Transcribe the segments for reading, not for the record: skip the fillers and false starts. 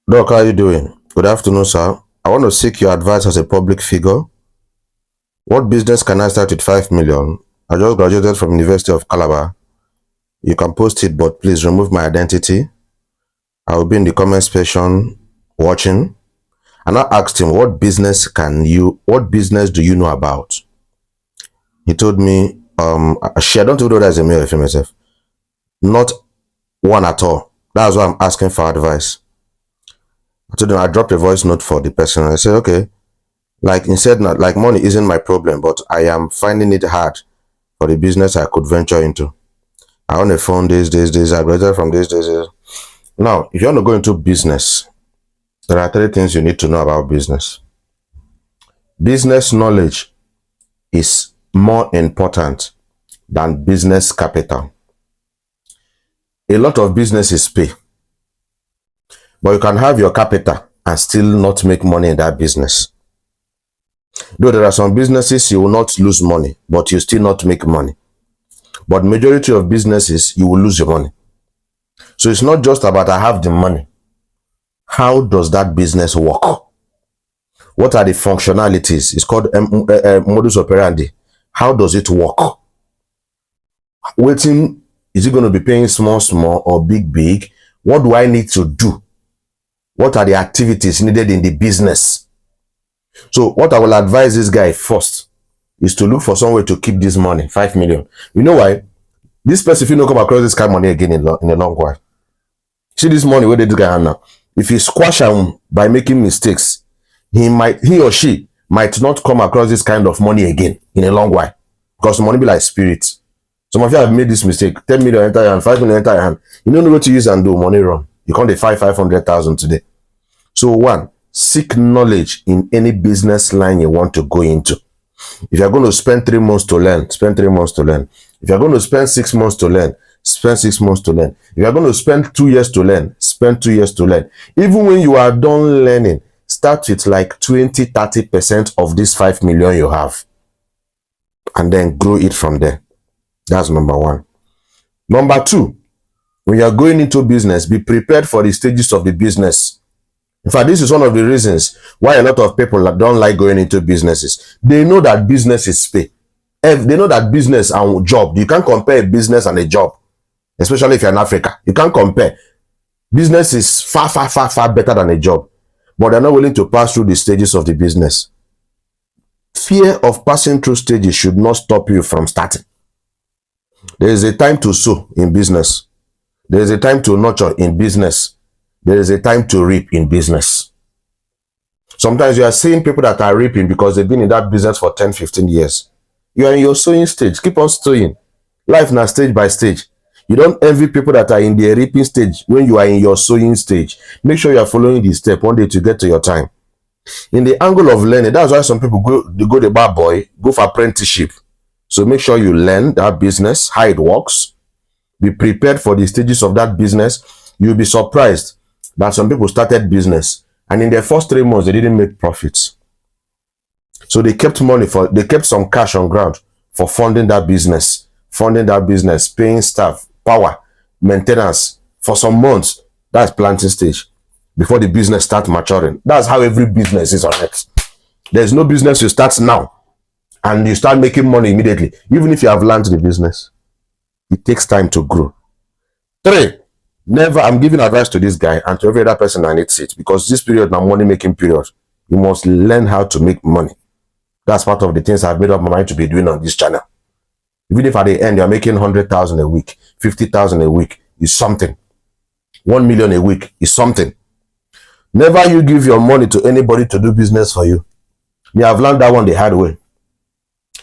Doc, how are you doing? Good afternoon, sir. I want to seek your advice as a public figure. What business can I start with 5 million? I just graduated from University of Calabar. You can post it, but please remove my identity. I will be in the comment section watching. And I asked him, what business do you know about? He told me, I don't even know that as a male or female self. Not one at all. That's why I'm asking for advice. I told him I dropped a voice note for the person. I said, okay, like he said, not like money isn't my problem, but I am finding it hard for the business I could venture into. I own a phone this. I graduated from this. Now, if you want to go into business, there are 3 things you need to know about business. Business knowledge is more important than business capital. A lot of businesses pay, but you can have your capital and still not make money in that business. Though there are some businesses you will not lose money, but you still not make money. But majority of businesses, you will lose your money. So it's not just about I have the money. How does that business work? What are the functionalities? It's called modus operandi. How does it work? Waiting, is it going to be paying small or big? What do I need to do? What are the activities needed in the business? So what I will advise this guy first is to look for some way to keep this money, 5 million. You know why? This person, if you don't come across this kind of money again in a long while. See this money where they do guy now. If you squash him by making mistakes, he or she might not come across this kind of money again in a long while. Because the money be like spirit. Some of you have made this mistake. 10 million enter your hand, 5 million enter your hand. You don't know what to use and do money run. You can't defy 500,000 today. So one, seek knowledge in any business line you want to go into. If you're going to spend 3 months to learn, spend 3 months to learn. If you're going to spend 6 months to learn, spend 6 months to learn. If you're going to spend 2 years to learn, spend 2 years to learn. Even when you are done learning, start with like 20-30% of this 5 million you have. And then grow it from there. That's number one. Number two, when you're going into business, be prepared for the stages of the business. In fact, this is one of the reasons why a lot of people don't like going into businesses. They know that business is pay. They know that business and job, you can't compare a business and a job, especially if you're in Africa. You can't compare. Business is far better than a job, but they're not willing to pass through the stages of the business. Fear of passing through stages should not stop you from starting. There is a time to sow in business. There is a time to nurture in business. There is a time to reap in business. Sometimes you are seeing people that are reaping because they've been in that business for 10-15 years. You are in your sowing stage. Keep on sowing. Life now stage by stage. You don't envy people that are in the reaping stage when you are in your sowing stage. Make sure you are following this step one day to get to your time. In the angle of learning, that's why some people go the bad boy, go for apprenticeship. So make sure you learn that business, how it works. Be prepared for the stages of that business. You'll be surprised that some people started business and in their first 3 months, they didn't make profits. So they kept some cash on ground for funding that business, paying staff, power, maintenance for some months. That's planting stage before the business starts maturing. That's how every business is on it. There's no business you start now and you start making money immediately. Even if you have learned the business, it takes time to grow. 3, I'm giving advice to this guy and to every other person that needs it, because this period now money making period. You must learn how to make money. That's part of the things I've made up my mind to be doing on this channel. Even if at the end you're making 100,000 a week, 50,000 a week is something. 1 million a week is something. Never you give your money to anybody to do business for you. Me, I've learned that one the hard way.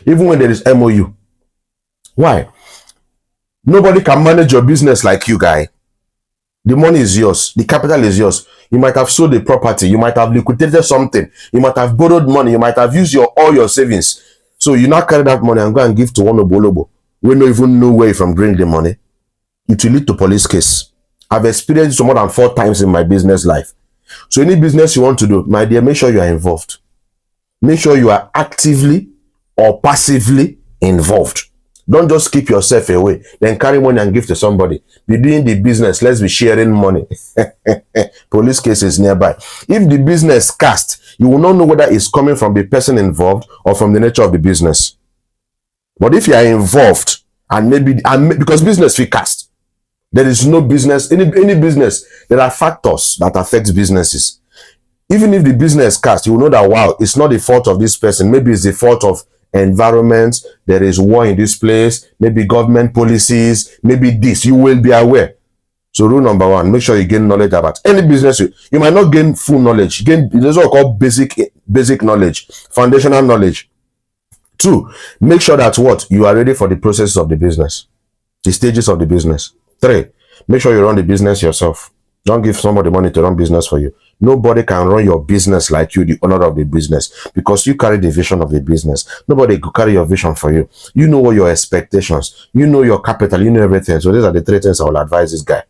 Even when there is MOU. Why? Nobody can manage your business like you, guy. The money is yours. The capital is yours. You might have sold a property. You might have liquidated something. You might have borrowed money. You might have used all your savings. So you now carry that money and go and give to one obolobo. We don't even know where you from bring the money. It will lead to police case. I've experienced it more than 4 times in my business life. So any business you want to do, my dear, make sure you are involved. Make sure you are actively or passively involved. Don't just keep yourself away, then carry money and give to somebody. Be doing the business, let's be sharing money. Police cases nearby. If the business cast, you will not know whether it's coming from the person involved or from the nature of the business. But if you are involved, and maybe because business we cast, there is no business, any business, there are factors that affect businesses. Even if the business cast, you will know that, wow, it's not the fault of this person. Maybe it's the fault of environment. There is war in this place. Maybe government policies. Maybe this. You will be aware. So rule number one, make sure you gain knowledge about any business. You might not gain full knowledge. There's what called basic knowledge, foundational knowledge. 2, make sure that what you are ready for the process of the business, the stages of the business. 3, make sure you run the business yourself. Don't give somebody money to run business for you. Nobody can run your business like you, the owner of the business, because you carry the vision of the business. Nobody could carry your vision for you. You know what your expectations, you know your capital, you know everything. So these are the 3 things I will advise this guy.